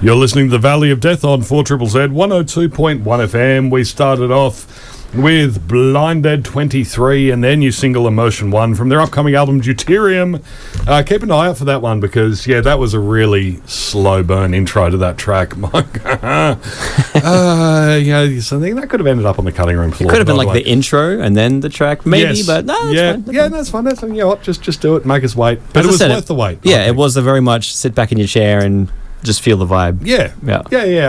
You're listening to The Valley of Death on 4ZZZ 102.1 FM. We started off with Blind Dead 23 and their new single Emotion 1 from their upcoming album Deuterium. Keep an eye out for that one because, that was a really slow burn intro to that track. So I think that could have ended up on the cutting room floor. It could have been like the intro and then the track, maybe, but no, that's fine. That's fine. That's fine. You know what? Just do it. Make us wait. But it was worth the wait. Yeah, it was a very much sit back in your chair and just feel the vibe. Yeah,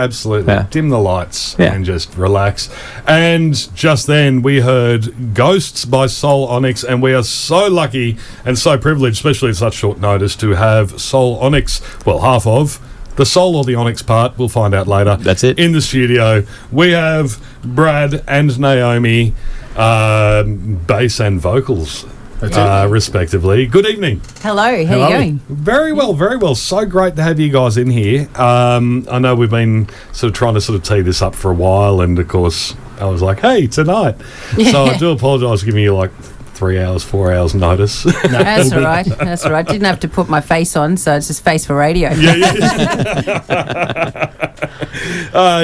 absolutely. Yeah. Dim the lights and just relax. And just then we heard Ghosts by Soul Onyx, and we are so lucky and so privileged, especially at such short notice, to have Soul Onyx, well, half of the Soul or the Onyx part, we'll find out later. That's it. In the studio, we have Brad and Naomi, bass and vocals. Respectively. Good evening. Hello, how are you going? Very well, very well. So great to have you guys in here. I know we've been trying to tee this up for a while, and of course I was like, hey, tonight. So I do apologise for giving you like 3 hours, 4 hours notice. No, that's all right. That's all right. Didn't have to put my face on, so it's just face for radio.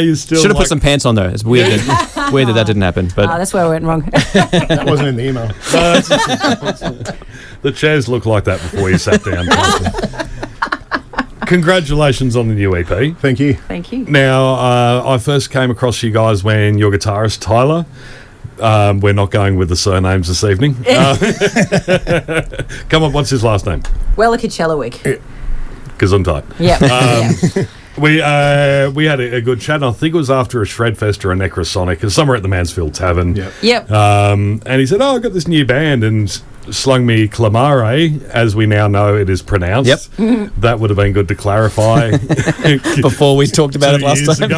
You still should have put some pants on though. It's weird that didn't happen. But that's where I went wrong. That wasn't in the email. The chairs look like that before you sat down. Congratulations on the new EP. Thank you. Thank you. Now, I first came across you guys when your guitarist Tyler. We're not going with the surnames this evening. Come on, what's his last name? Wellicacellowick. Gesundheit. Yeah. We had a good chat, and I think it was after a Shredfest or a Necrosonic, somewhere at the Mansfield Tavern. Yep. And he said, I got this new band, and slung me Clamare, as we now know it is pronounced. Yep. That would have been good to clarify. Before we talked about it last time.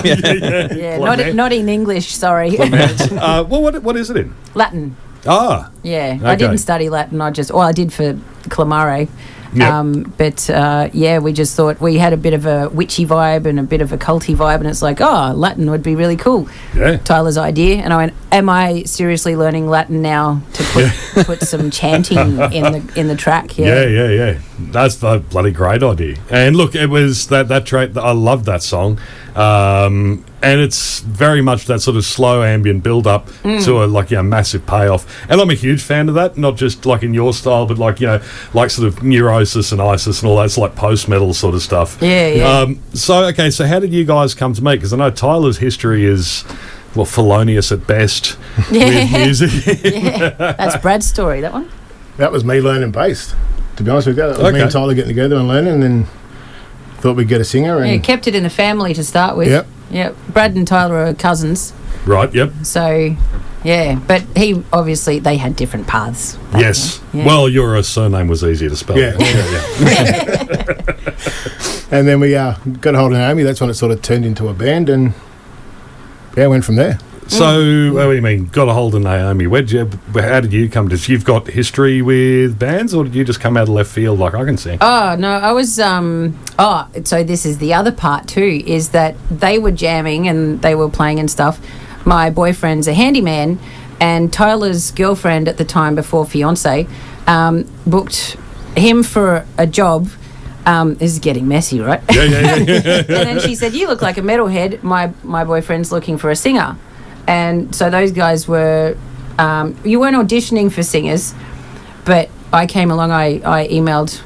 Not in English, sorry. Well, what is it in? Latin. Ah. Yeah. Okay. I didn't study Latin. I did for Clamare. Yep. We just thought we had a bit of a witchy vibe and a bit of a culty vibe, and it's like, Latin would be really cool. Yeah. Tyler's idea, and I went, am I seriously learning Latin now to put some chanting in the track? Yeah. That's a bloody great idea. And look, it was that track. I loved that song. And it's very much that sort of slow ambient build up to a massive payoff. And I'm a huge fan of that, not just like in your style, but like sort of Neurosis and Isis and all that. It's like post metal sort of stuff. Yeah. So how did you guys come to meet? Because I know Tyler's history is felonious at best with music. That's Brad's story, that one. That was me learning bass, to be honest with you. That was me and Tyler getting together and learning, and then thought we'd get a singer. And kept it in the family to start with. Yep. Brad and Tyler are cousins. Right, yep. So, but they had different paths. Yes. Yeah. Well, your surname was easier to spell. Yeah. And then we got a hold of Naomi. That's when it sort of turned into a band, and went from there. So, what do you mean, got a hold of Naomi? How did you come to? You've got history with bands, or did you just come out of left field like I can see? Oh, no, I was, so this is the other part too, is that they were jamming and they were playing and stuff. My boyfriend's a handyman, and Tyler's girlfriend at the time, before fiance, booked him for a job. This is getting messy, right? Yeah. And then she said, you look like a metalhead. My boyfriend's looking for a singer. And so those guys were, you weren't auditioning for singers, but I came along, I emailed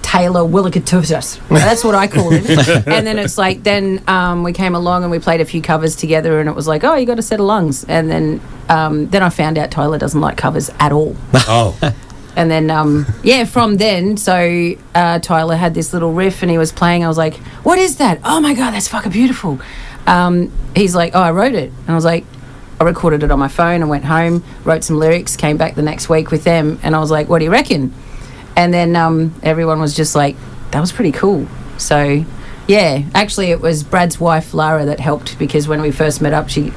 Taylor Willicatutus. That's what I called him. And then it's like, we came along and we played a few covers together, and it was like, you got a set of lungs. And then I found out Tyler doesn't like covers at all. Oh. And then, from then, so Tyler had this little riff and he was playing. I was like, what is that? Oh, my God, that's fucking beautiful. He's like, I wrote it. And I was like, I recorded it on my phone and went home, wrote some lyrics, came back the next week with them. And I was like, what do you reckon? And then everyone was just like, that was pretty cool. So, actually it was Brad's wife, Lara, that helped, because when we first met up, she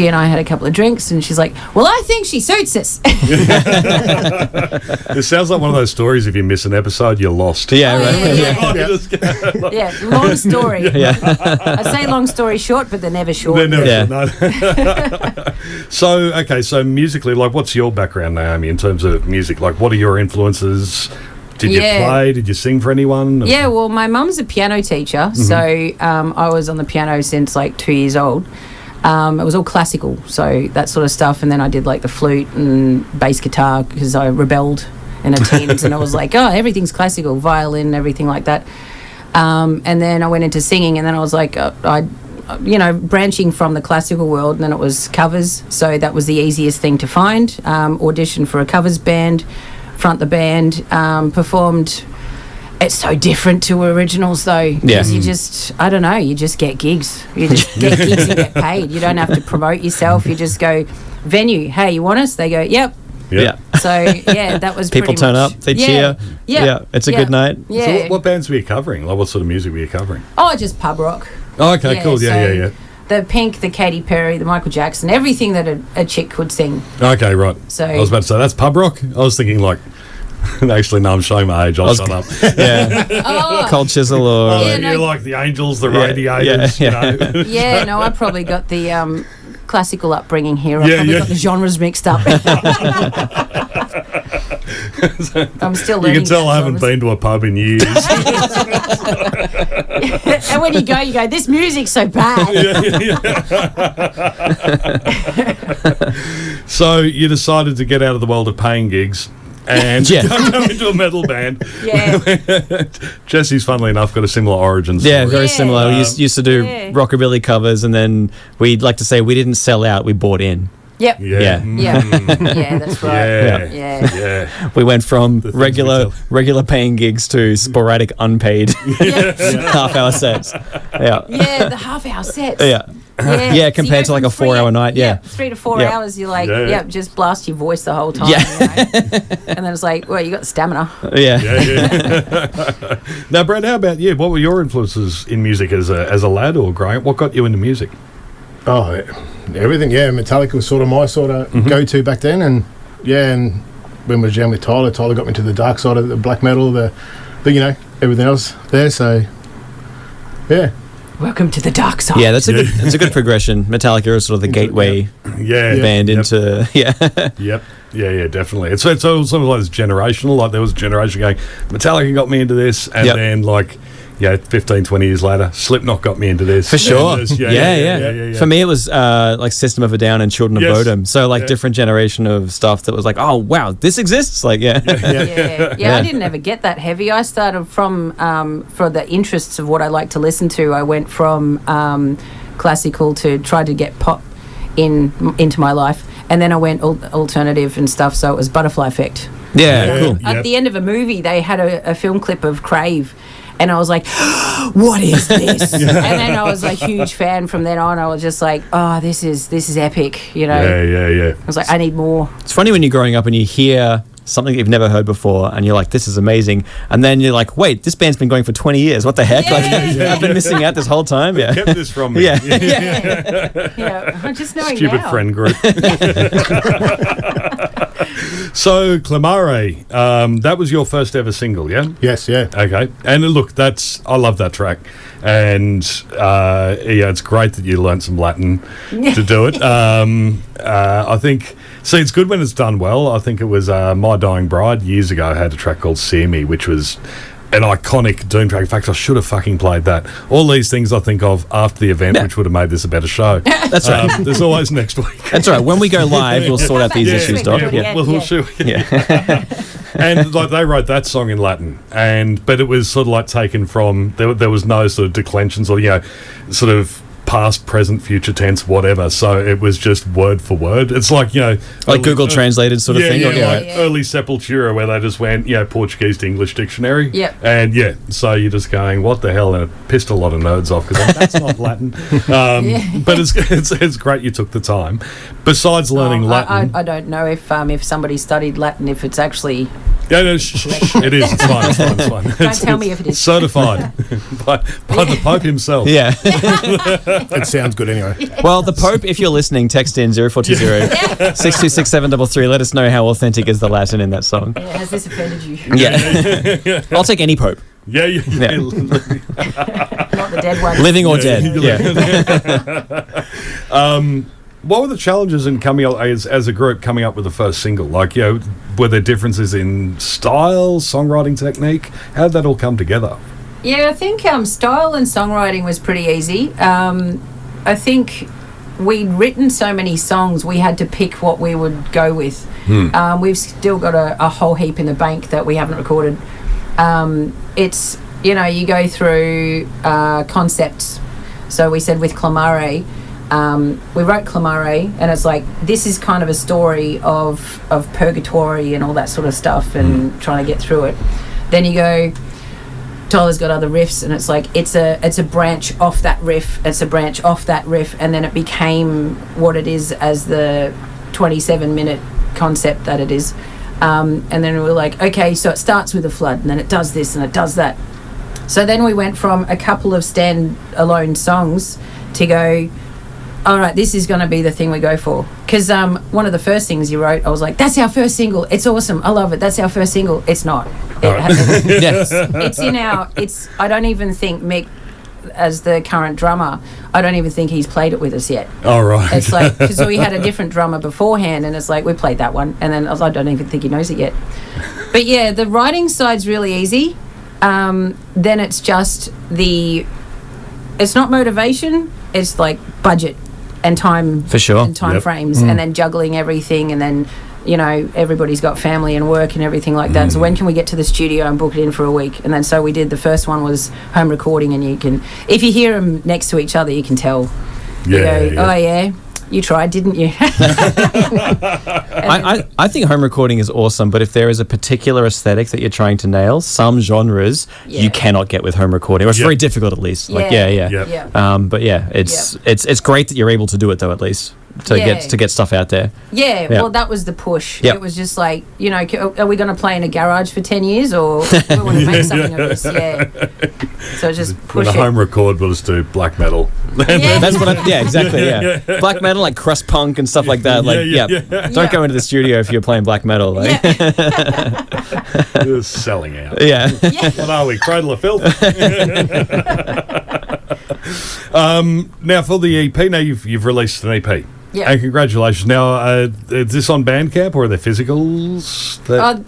and I had a couple of drinks, and she's like, well, I think she suits us. It sounds like one of those stories, if you miss an episode, you're lost. Yeah, right. Yeah, long story. I say long story short, but they're never short. They're never short, no. So musically, like, what's your background, Naomi, in terms of music? Like, what are your influences? Did you play? Did you sing for anyone? Yeah, well, my mum's a piano teacher, so I was on the piano since like 2 years old. It was all classical, so that sort of stuff. And then I did like the flute and bass guitar because I rebelled in a teens and I was like, oh, everything's classical, violin, everything like that. And then I went into singing, and then I was like, branching from the classical world, and then it was covers. So that was the easiest thing to find. Auditioned for a covers band, front the band, performed. It's so different to originals, though. Because you just, I don't know, you just get gigs. You just get gigs and get paid. You don't have to promote yourself. You just go, venue, hey, you want us? They go, yep. Yeah. So, yeah, that was people pretty turn much, up, they cheer. Yeah. It's a good night. Yeah. So what bands were you covering? Like, what sort of music were you covering? Oh, just pub rock. Oh, okay, cool. Yeah. The Pink, the Katy Perry, the Michael Jackson, everything that a chick could sing. Okay, right. So I was about to say, that's pub rock? I was thinking, like, actually, no, I'm showing my age. I'll shut up. Yeah. Cold Chisel or... You're like the Angels, the Radiators, you know. Yeah, no, I probably got the classical upbringing here. I probably got the genres mixed up. I'm still learning. You can tell I haven't been to a pub in years. And when you go, this music's so bad. So you decided to get out of the world of paying gigs and come into a metal band. Yeah. Jesse's, funnily enough, got a similar origin story. Yeah, very similar. We used to do rockabilly covers, and then we'd like to say we didn't sell out, we bought in. Yep. Yeah, that's right. Yeah. We went from regular paying gigs to sporadic unpaid half-hour sets. Yeah. Yeah, the half-hour sets. Yeah, compared to like a 4-hour night. 3 to 4 hours. You're like, just blast your voice the whole time. Yeah. You know? And then it's like, well, you got stamina. Yeah. Now, Brad, how about you? What were your influences in music as a lad or growing up? What got you into music? Oh, everything. Yeah, Metallica was sort of my go-to back then, and when we were jamming with Tyler got me to the dark side of the black metal, the everything else there. So, yeah. Welcome to the dark side. Yeah, that's a good progression. Metallica is sort of the gateway band into Yep. Yeah, definitely. It's also like it's generational. Like there was a generation going, Metallica got me into this, and then like 15, 20 years later, Slipknot got me into this. For sure. Yeah. For me, it was like System of a Down and Children of Bodom. So like different generation of stuff that was like, oh, wow, this exists. Like, I didn't ever get that heavy. I started from, for the interests of what I like to listen to, I went from classical to try to get pop into my life. And then I went alternative and stuff, so it was Butterfly Effect. Yeah, cool. At the end of a movie, they had a film clip of Crave. And I was like, what is this? And then I was a huge fan from then on. I was just like, oh, this is epic, you know? Yeah. I was like, I need more. It's funny when you're growing up and you hear something that you've never heard before and you're like, this is amazing. And then you're like, wait, this band's been going for 20 years. What the heck? I've been missing out this whole time. Yeah. Kept this from me. Yeah, I'm just knowing Stupid now. friend group. So, Clamare, that was your first ever single, yeah? Yes, yeah. Okay. And look, I love that track. And, it's great that you learnt some Latin to do it. I think, it's good when it's done well. I think it was My Dying Bride years ago had a track called See Me, which was an iconic Doom track. In fact, I should have fucking played that. All these things I think of after the event, which would have made this a better show. That's right. There's always next week. That's right. When we go live, we'll sort out these issues, Doc. We'll shoot. And like they wrote that song in Latin, but it was sort of like taken from there was no sort of declensions or sort of past, present, future tense, whatever. So it was just word for word. It's like like Google translated sort of thing. Early Sepultura where they just went Portuguese to English dictionary. Yep. And so you're just going, what the hell? And it pissed a lot of nerds off because that's not Latin. But it's great you took the time. Besides learning Latin, I don't know if somebody studied Latin if it's actually. It is. It's fine. Don't tell me if it is. Certified by the Pope himself. Yeah. It sounds good anyway. Well, the Pope, if you're listening, text in 0420 626 733. Let us know how authentic is the Latin in that song. Yeah, has this offended you? Yeah. I'll take any Pope. Yeah. Not the dead one. Living or dead. what were the challenges in coming up as a group coming up with the first single? Like, were there differences in style, songwriting technique? How did that all come together? Yeah, I think style and songwriting was pretty easy. I think we'd written so many songs, we had to pick what we would go with. We've still got a whole heap in the bank that we haven't recorded. It's, you go through concepts. So we said with Clamare, we wrote Clamare, and it's like, this is kind of a story of purgatory and all that sort of stuff and trying to get through it. Then you go, Tyler's got other riffs, and it's like it's a branch off that riff, it's a branch off that riff, and then it became what it is as the 27-minute concept that it is. And then we were like, okay, so it starts with a flood, and then it does this and it does that. So then we went from a couple of stand-alone songs to go, all right, this is going to be the thing we go for. Because one of the first things you wrote, I was like, that's our first single. It's awesome. I love it. That's our first single. It's not. It's I don't even think Mick, as the current drummer, I don't even think he's played it with us yet. All right. It's like, because we had a different drummer beforehand, and it's like, we played that one. And then I don't even think he knows it yet. But yeah, the writing side's really easy. Then it's just it's not motivation. It's like budget and time, for sure, and time frames, and then juggling everything, and then everybody's got family and work and everything like that. So when can we get to the studio and book it in for a week? And then so we did. The first one was home recording, and you can, if you hear them next to each other, you can tell. Oh yeah, you tried, didn't you? I think home recording is awesome, but if there is a particular aesthetic that you're trying to nail, some genres you cannot get with home recording. Or it's very difficult, at least. But yeah, it's great that you're able to do it, though, at least to get stuff out there. Yeah, well, that was the push. It was just like, are we going to play in a garage for 10 years, or we want to make something of this? Yeah. So just push it. Home record, we'll just do black metal. That's what exactly, yeah. Black metal, like crust punk and stuff like that. Don't go into the studio if you're playing black metal. You're selling out. Yeah. What are we, Cradle of Filth? Now, for the EP, now you've released an EP. Yeah. And congratulations. Now, is this on Bandcamp, or are there physicals?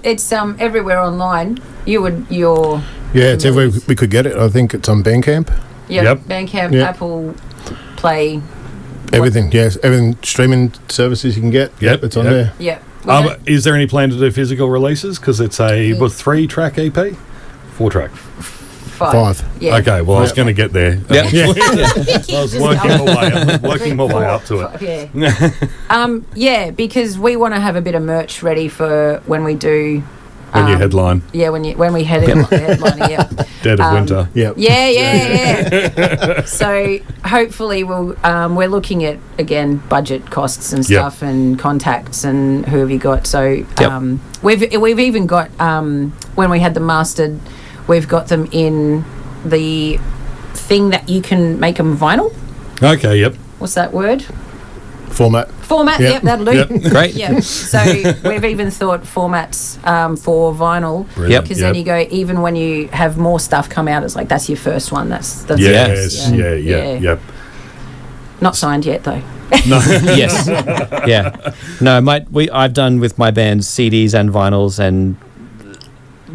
It's everywhere online. It's everywhere we could get it. I think it's on Bandcamp. Yep. Bandcamp, Apple Play. Everything, yes. Everything, streaming services you can get. Yep. It's on there. Yep. Is there any plan to do physical releases? Because it's a 3-track EP? 4-track? 5. Yeah. Okay, well, I was going to get there. Yeah. I was working my way up to it. Yeah. Because we want to have a bit of merch ready for when we do. When you headline. Yeah, when we headline, Dead of winter. Yep. Yeah. So hopefully we're looking at, again, budget costs and stuff, and contacts and who have you got. So we've even got, when we had them mastered, we've got them in the thing that you can make them vinyl. Okay, yep. What's that word? Format, that'll do. Yep. Great. Yeah. So we've even thought formats for vinyl. Because then you go, even when you have more stuff come out, it's like, that's your first one. That's Yep. Not signed yet, though. No. Yes. Yeah. No, I've done with my band CDs and vinyls, and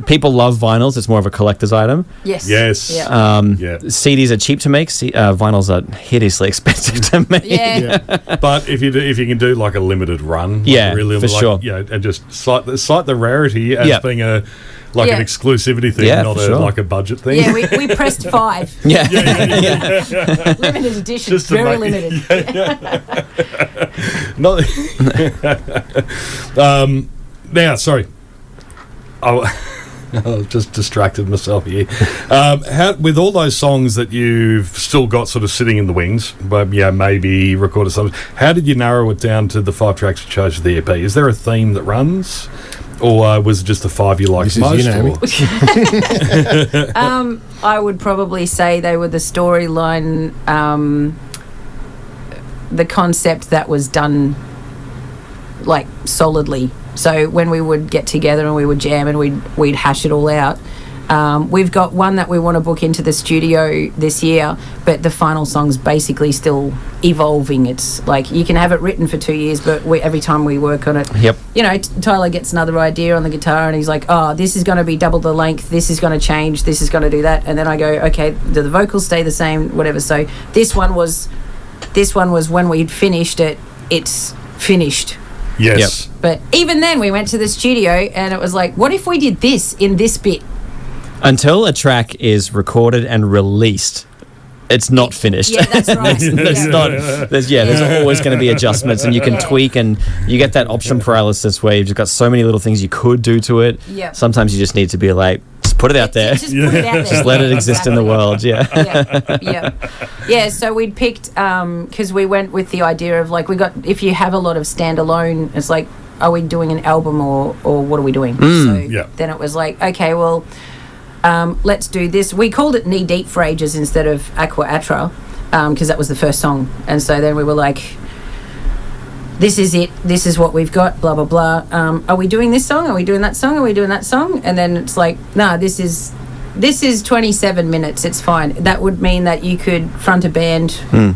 people love vinyls. It's more of a collector's item. Yes. CDs are cheap to make. Vinyls are hideously expensive to make. Yeah. But if you can do like a limited run, for sure. And just cite the rarity as being an exclusivity thing, not like a budget thing. Yeah, we pressed 5. Yeah. Limited edition, very limited. Now, sorry. I just distracted myself here. With all those songs that you've still got sort of sitting in the wings, but maybe recorded something, how did you narrow it down to the 5 tracks you chose for the EP? Is there a theme that runs, or was it just the 5 you liked most? I would probably say they were the storyline, the concept that was done solidly. So when we would get together and we would jam and we'd hash it all out, We've got one that we want to book into the studio this year, but the final song's basically still evolving. It's like you can have it written for 2 years, but every time we work on it, Tyler gets another idea on the guitar and he's like, oh, this is going to be double the length, this is going to change, this is going to do that. And then I go, okay, do the vocals stay the same, whatever. So this one was when we'd finished it, it's finished. Yes. But even then we went to the studio and it was like, what if we did this in this bit? Until a track is recorded and released, it's not finished. Yeah, that's right. There's always going to be adjustments, and you can tweak, and you get that option paralysis where you've just got so many little things you could do to it. Yep. Sometimes you just need to be like, just put it out there. Just put it out there. Just let it exist in the world. Yeah, so we'd picked, because we went with the idea of like, if you have a lot of standalone, it's like, are we doing an album or what are we doing? Then it was like, okay, well, let's do this. We called it Knee Deep for ages instead of Aqua Atra, because that was the first song. And so then we were like, this is it. This is what we've got, blah, blah, blah. Are we doing this song? Are we doing that song? Are we doing that song? And then it's like, nah, this is 27 minutes. It's fine. That would mean that you could front a band, you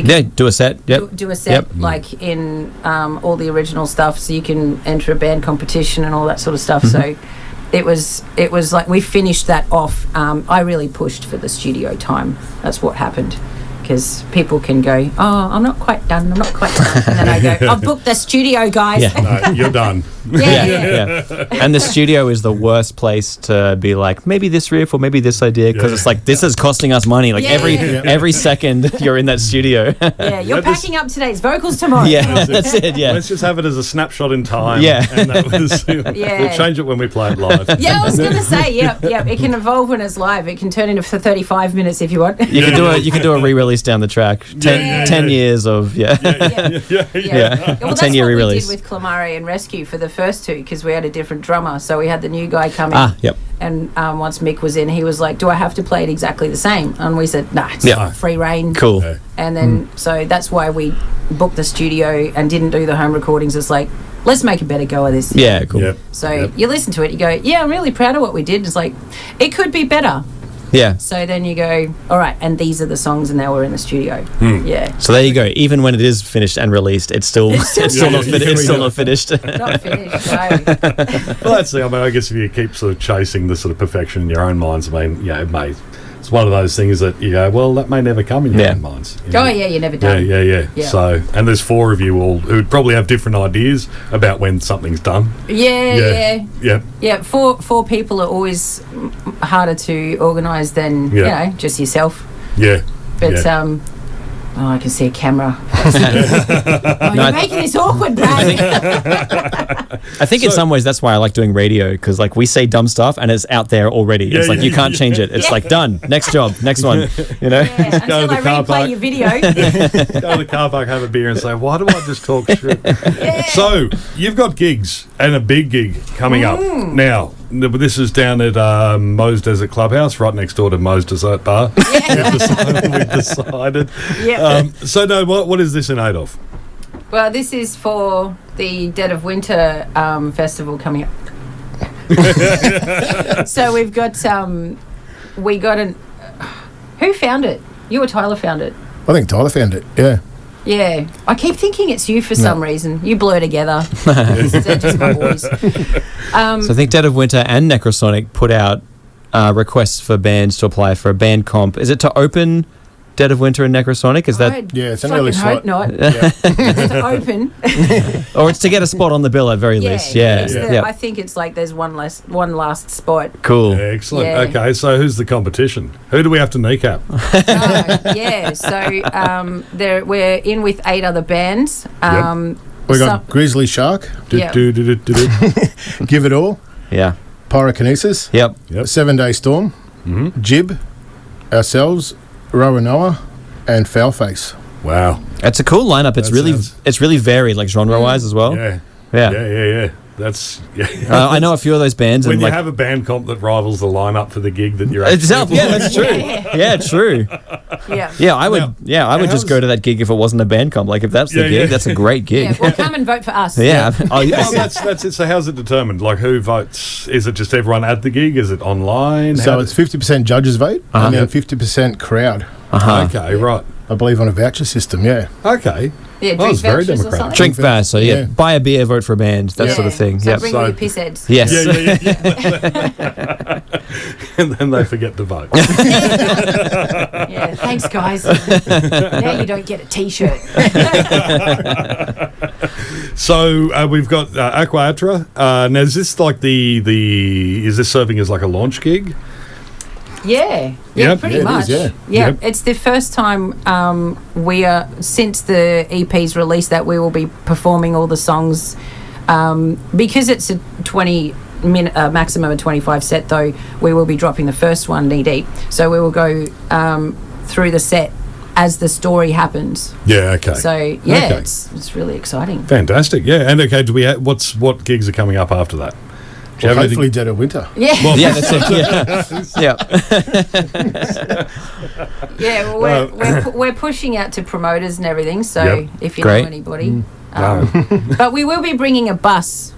could do a set. Do a set like in all the original stuff, so you can enter a band competition and all that sort of stuff. So it was like we finished that off. I really pushed for the studio time. That's what happened. Because people can go, oh, I'm not quite done. And then I go, I've booked the studio, guys. Yeah. No, you're done. Yeah. And the studio is the worst place to be like, maybe this riff or maybe this idea, because it's like, this is costing us money. Like every second you're in that studio. You're packing up today's vocals tomorrow. Yeah, that's it. Yeah. Let's just have it as a snapshot in time. Yeah. And that was, we'll change it when we play it live. Yeah, I was going to say, it can evolve when it's live. It can turn into 35 minutes if you want. You can do a re-release down the track. 10 years of Well, that's 10-year what re-release. we did with Clamare and Rescue for the first two, because we had a different drummer. So we had the new guy come in. And once Mick was in, he was like, do I have to play it exactly the same? And we said, nah, it's free reign. Cool. And then so that's why we booked the studio and didn't do the home recordings. It's like, let's make a better go of this. Yeah, cool. So you listen to it, you go, yeah, I'm really proud of what we did. It's like, it could be better. Yeah. So then you go, all right, and these are the songs, and now we're in the studio. Yeah. So there you go. Even when it is finished and released, it's still not finished. It's still not finished. Not finished. No. Well, that's the. I mean, I guess if you keep sort of chasing the sort of perfection in your own minds, I mean, it may. It's one of those things that you go, well, that may never come in your own minds. Oh, yeah, you're never done. Yeah. So, and there's four of you all who probably have different ideas about when something's done. Yeah. Four people are always harder to organise than, just yourself. Yeah. But, I can see a camera. You're making this awkward, Brad. I think in some ways that's why I like doing radio, because like we say dumb stuff and it's out there already. It's like you can't change it. It's like done. Next job, next one. Until to the I car replay park. your video. Go to the car park, have a beer, and say, "Why do I just talk shit?" So you've got gigs and a big gig coming up now. This is down at Moe's Desert Clubhouse, right next door to Moe's Dessert Bar. We've decided. So, no, what is this in aid of? Well, this is for the Dead of Winter festival coming up. So we've got who found it? You or Tyler found it? I think Tyler found it, yeah. Yeah. I keep thinking it's you for some reason. You blur together. They're just my boys. So I think Dead of Winter and Necrosonic put out requests for bands to apply for a band comp. Is it to open Dead of Winter and Necrosonic? Is that? Yeah, it's an early slot. Not. It's to open. Or it's to get a spot on the bill at very least. Yeah. I think it's like there's one last spot. Cool. Excellent. Yeah. Okay, so who's the competition? Who do we have to kneecap? So we're in with 8 other bands. We got Grizzly Shark. Give It All. Yeah. Pyrokinesis. Yep. 7 Day Storm. Jib. Ourselves. Roanoa. And Foulface. Wow. It's a cool lineup. It's really varied, like genre-wise as well. Yeah. That's I know a few of those bands. When and you have a band comp that rivals the lineup for the gig that you're at. Yeah, that's true. Yeah, true. Yeah. I would. I would just go to that gig if it wasn't a band comp. Like if that's the gig, that's a great gig. Yeah, well, come and vote for us. Yeah. Well, that's it. So how's it determined? Like who votes? Is it just everyone at the gig? Is it online? So it's 50% judges vote and then 50% crowd. Okay, right. I believe on a voucher system, Okay. Yeah, Well, drink it's very vouchers or democratic. something. Drink fast. So buy a beer, vote for a band, that sort of thing. So Yep. bring all your piss heads. Yes. Yeah. And then they forget to vote. Yeah, thanks, guys. Now you don't get a T-shirt. So we've got Aquatra. Now is this like is this serving as like a launch gig? Yeah, Yep. pretty Yeah, it much. is, Yep. It's the first time we are since the EP's release that we will be performing all the songs because it's a 20-minute maximum of 25 set. Though we will be dropping the first one knee deep, so we will go through the set as the story happens. Yeah. Okay. So it's really exciting. Fantastic. Yeah. And okay, what gigs are coming up after that? Do you Well, have hopefully anything? Dead of Winter. Yeah. Yeah, that's it. Yeah. Yeah, well, we're pushing out to promoters and everything. So Yep. if you Great. know anybody, but we will be bringing a bus.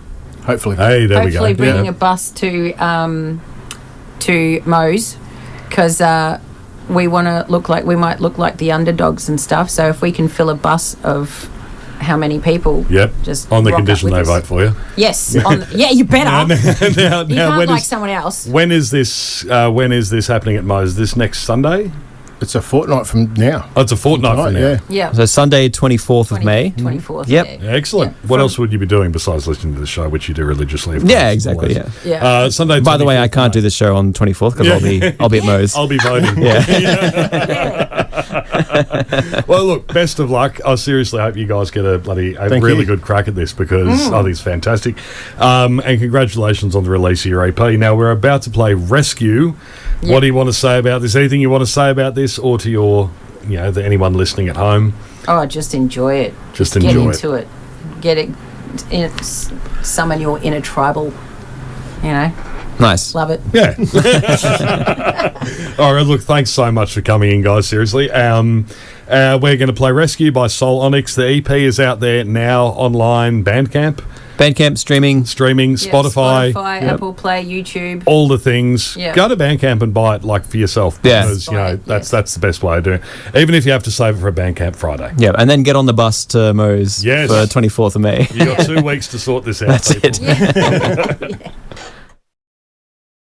Hopefully. Hey, there we go. Hopefully, bringing a bus to Moe's because we want to we might look like the underdogs and stuff. So if we can fill a bus of how many people? Yep. Just on the rock up condition with they us. vote for you. Yes. You better. Now, You can't like someone else. when is this happening at Moe's? This next Sunday? It's a fortnight from now. Oh, it's a fortnight from now. Yeah. Yeah. So Sunday, 24th of May. 24th. Yep. Yeah. Excellent. Yeah. What else would you be doing besides listening to the show, which you do religiously? of course, Yeah, exactly. always? Yeah. Yeah. Sunday. By the way, I 24th can't do the show on 24th because I'll be at Moe's. I'll be voting. Well, look, best of luck. I seriously hope you guys get a Thank really you. good crack at this because I think it's fantastic. And congratulations on the release of your EP. Now, we're about to play Rescue. Yep. What do you want to say about this? Anything you want to say about this or to your, anyone listening at home? Oh, just enjoy it. Just Get enjoy into it. Get it. Summon your inner tribal. Nice. Love it. Yeah. All right, look, thanks so much for coming in, guys, seriously. We're going to play Rescue by Soul Onyx. The EP is out there now online, Bandcamp, streaming. Spotify, Apple Play, YouTube. all the things. Yeah. Go to Bandcamp and buy it for yourself Yeah. because Right, that's yes. the best way to do it. Even if you have to save it for a Bandcamp Friday. Yeah, and then get on the bus to Moe's Yes. for 24th of May. You got 2 weeks to sort this out. That's people. it. Yeah.